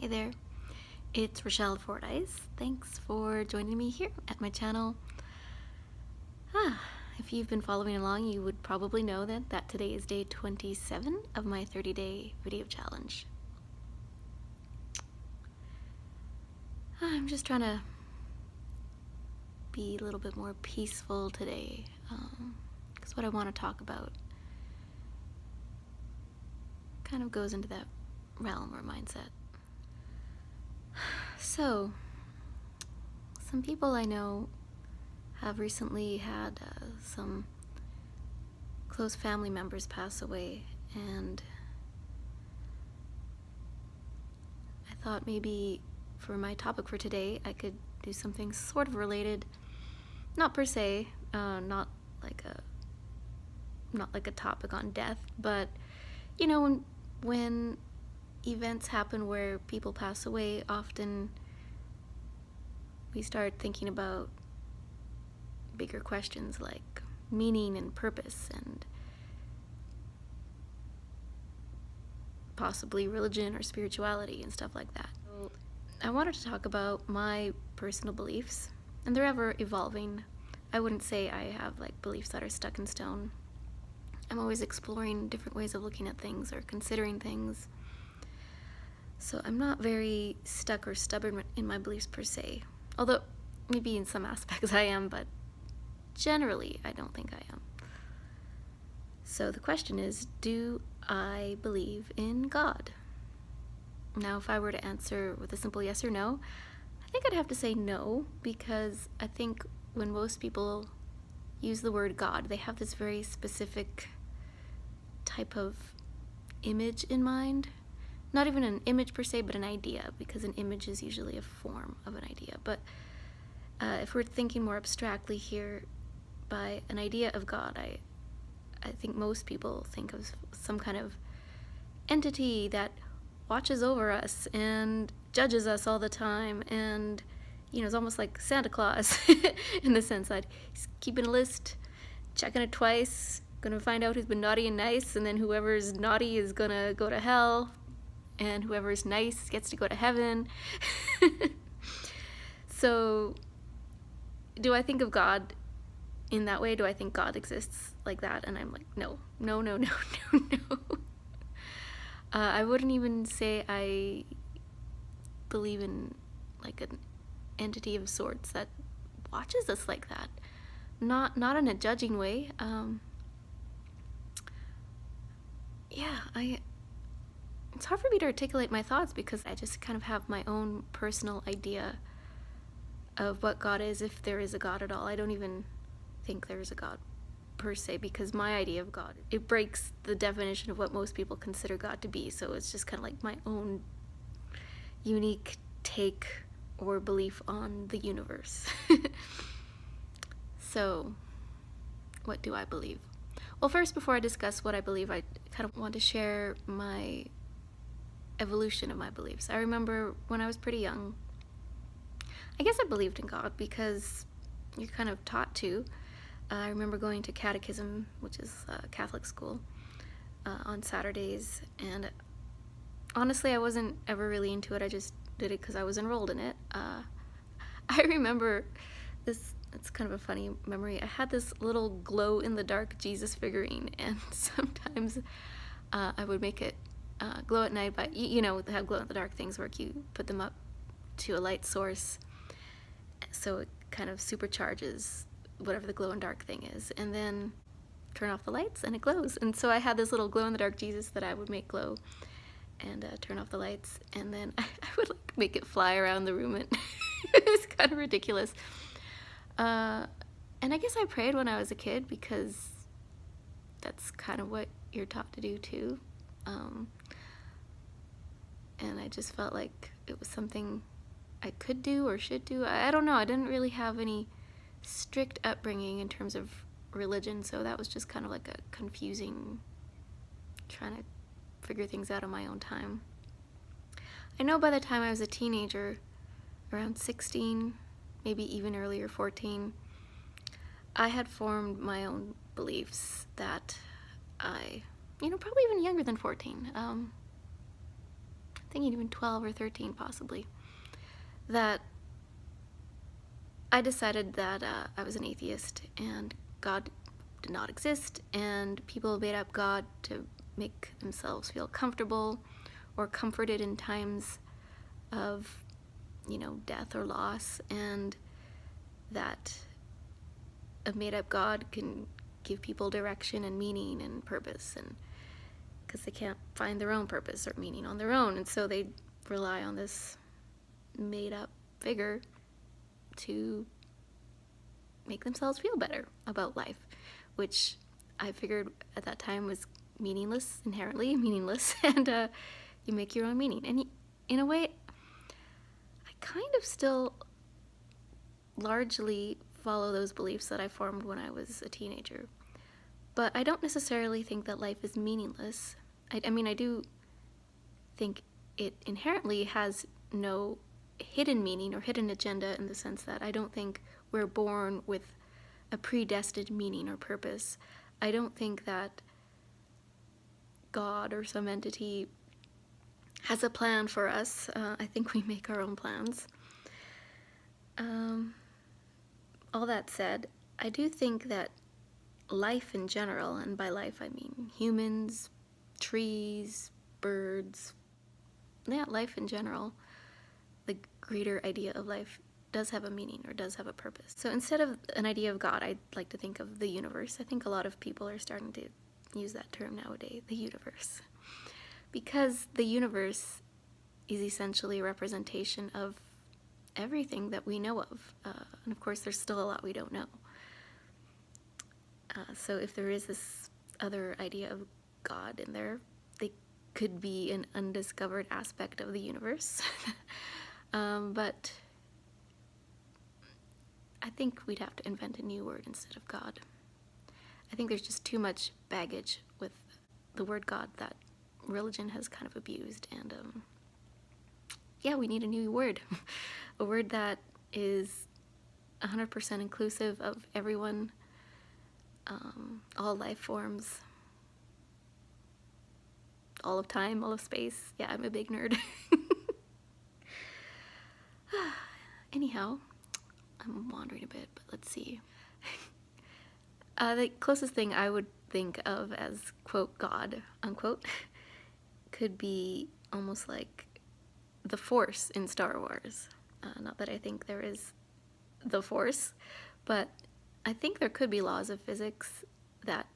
Hi there, it's Rochelle Fordyce. Thanks for joining me here at my channel. If you've been following along, you would probably know that today is day 27 of my 30-day video challenge. I'm just trying to be a little bit more peaceful today, because what I want to talk about kind of goes into that realm or mindset. So, some people I know have recently had some close family members pass away, and I thought maybe for my topic for today I could do something sort of related, not per se, not like a topic on death, but you know, when events happen where people pass away, often we start thinking about bigger questions like meaning and purpose and possibly religion or spirituality and stuff like that. So I wanted to talk about my personal beliefs, and they're ever evolving. I wouldn't say I have like beliefs that are stuck in stone. I'm always exploring different ways of looking at things or considering things. So I'm not very stuck or stubborn in my beliefs per se. Although maybe in some aspects I am, but generally I don't think I am. So the question is, do I believe in God? Now, if I were to answer with a simple yes or no, I think I'd have to say no, because I think when most people use the word God, they have this very specific type of image in mind. Not even an image per se, but an idea, because an image is usually a form of an idea. But if we're thinking more abstractly here, by an idea of God, I think most people think of some kind of entity that watches over us and judges us all the time, and you know, it's almost like Santa Claus in the sense that he's keeping a list, checking it twice, gonna find out who's been naughty and nice, and then whoever's naughty is gonna go to hell, and whoever's nice gets to go to heaven. So, do I think of God in that way? Do I think God exists like that? And I'm like, no. I wouldn't even say I believe in like an entity of sorts that watches us like that. Not in a judging way. It's hard for me to articulate my thoughts because I just kind of have my own personal idea of what God is, if there is a God at all. I don't even think there is a God per se, because my idea of God, it breaks the definition of what most people consider God to be. So it's just kind of like my own unique take or belief on the universe. So, what do I believe? Well, first, before I discuss what I believe, I kind of want to share my evolution of my beliefs. I remember when I was pretty young, I guess I believed in God because you're kind of taught to. I remember going to catechism, which is Catholic school, on Saturdays, and honestly I wasn't ever really into it. I just did it because I was enrolled in it. I remember this, it's kind of a funny memory. I had this little glow-in-the-dark Jesus figurine, and sometimes I would make it glow at night, but you know how glow-in-the-dark things work. You put them up to a light source so it kind of supercharges whatever the glow-in-dark thing is, and then turn off the lights and it glows. And so I had this little glow-in-the-dark Jesus that I would make glow and turn off the lights, and then I would like make it fly around the room, and it was kind of ridiculous. And I guess I prayed when I was a kid because that's kind of what you're taught to do too. And I just felt like it was something I could do or should do. I don't know. I didn't really have any strict upbringing in terms of religion, so that was just kind of like a confusing, trying to figure things out on my own time. I know by the time I was a teenager, around 16, maybe even earlier, 14, I had formed my own beliefs that I, probably even younger than 14. I think even 12 or 13 possibly, that I decided that I was an atheist and God did not exist, and people made up God to make themselves feel comfortable or comforted in times of, death or loss, and that a made-up God can give people direction and meaning and purpose, and because they can't find their own purpose or meaning on their own, and so they rely on this made-up figure to make themselves feel better about life, which I figured at that time was meaningless, inherently meaningless, and you make your own meaning. And in a way, I kind of still largely follow those beliefs that I formed when I was a teenager. But I don't necessarily think that life is meaningless. I mean, I do think it inherently has no hidden meaning or hidden agenda, in the sense that I don't think we're born with a predestined meaning or purpose. I don't think that God or some entity has a plan for us. I think we make our own plans. All that said, I do think that life in general, and by life I mean humans, trees, birds, life in general, the greater idea of life does have a meaning or does have a purpose. So instead of an idea of God, I'd like to think of the universe. I think a lot of people are starting to use that term nowadays, the universe. Because the universe is essentially a representation of everything that we know of. And of course, there's still a lot we don't know. So if there is this other idea of God in there, they could be an undiscovered aspect of the universe. But I think we'd have to invent a new word instead of God. I think there's just too much baggage with the word God that religion has kind of abused, and we need a new word. A word that is 100% inclusive of everyone, all life forms, all of time, all of space. Yeah, I'm a big nerd. Anyhow, I'm wandering a bit, but let's see. The closest thing I would think of as, quote, God, unquote, could be almost like the Force in Star Wars. Not that I think there is the Force, but I think there could be laws of physics that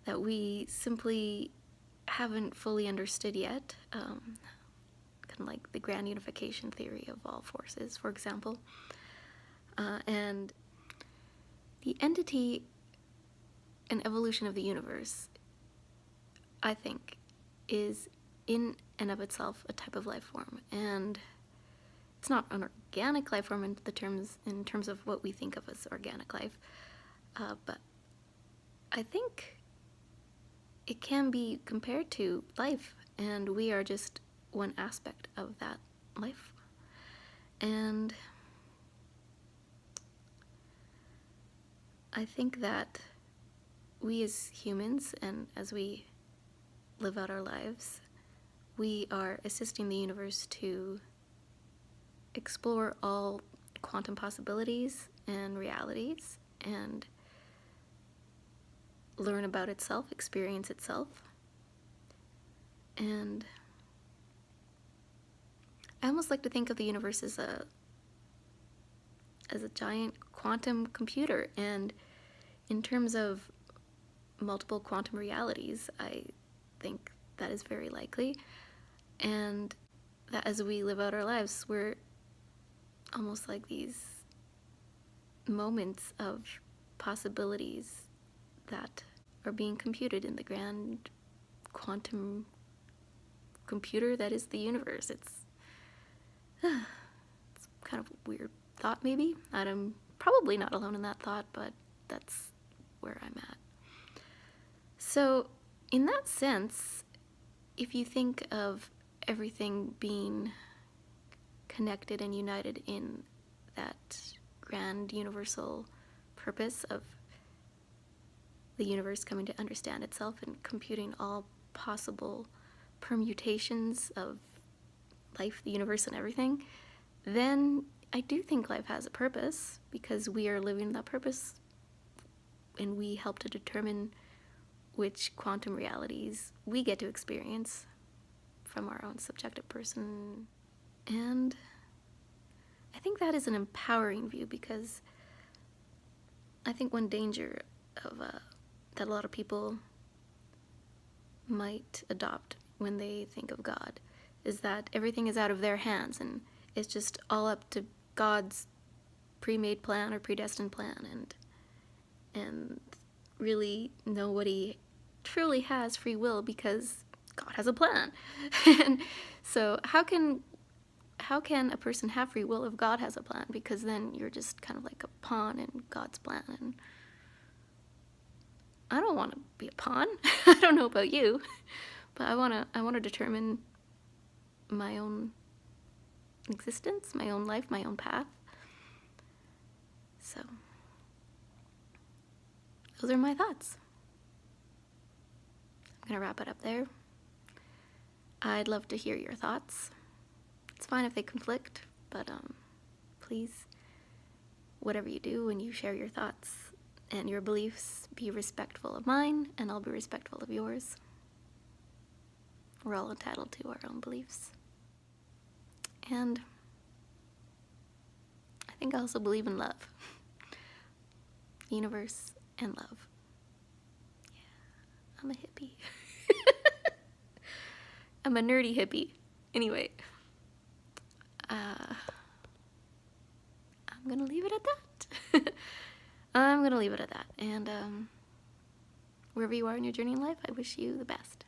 that we simply haven't fully understood yet. Kind of like the grand unification theory of all forces, for example. And the entity and evolution of the universe, I think, is in and of itself a type of life form. And it's not an organic life form in terms of what we think of as organic life, but I think it can be compared to life, and we are just one aspect of that life. And I think that we as humans, and as we live out our lives, we are assisting the universe to explore all quantum possibilities and realities, and learn about itself, experience itself. And I almost like to think of the universe as a giant quantum computer, and in terms of multiple quantum realities, I think that is very likely, and that as we live out our lives, we're almost like these moments of possibilities that are being computed in the grand quantum computer that is the universe. It's kind of a weird thought, maybe. I'm probably not alone in that thought, but that's where I'm at. So, in that sense, if you think of everything being connected and united in that grand universal purpose of the universe coming to understand itself and computing all possible permutations of life, the universe, and everything, then I do think life has a purpose, because we are living that purpose and we help to determine which quantum realities we get to experience from our own subjective person. And I think that is an empowering view, because I think one danger of that a lot of people might adopt when they think of God is that everything is out of their hands and it's just all up to God's pre-made plan or predestined plan, and really nobody truly has free will because God has a plan. And so how can a person have free will if God has a plan? Because then you're just kind of like a pawn in God's plan, and I don't want to be a pawn. I don't know about you, but I want to determine my own existence, my own life, my own path. So those are my thoughts. I'm going to wrap it up there. I'd love to hear your thoughts. It's fine if they conflict, but please, whatever you do when you share your thoughts and your beliefs, be respectful of mine, and I'll be respectful of yours. We're all entitled to our own beliefs. And I think I also believe in love. Universe and love. Yeah, I'm a hippie. I'm a nerdy hippie. Anyway, I'm gonna leave it at that. I'm gonna leave it at that. And wherever you are in your journey in life, I wish you the best.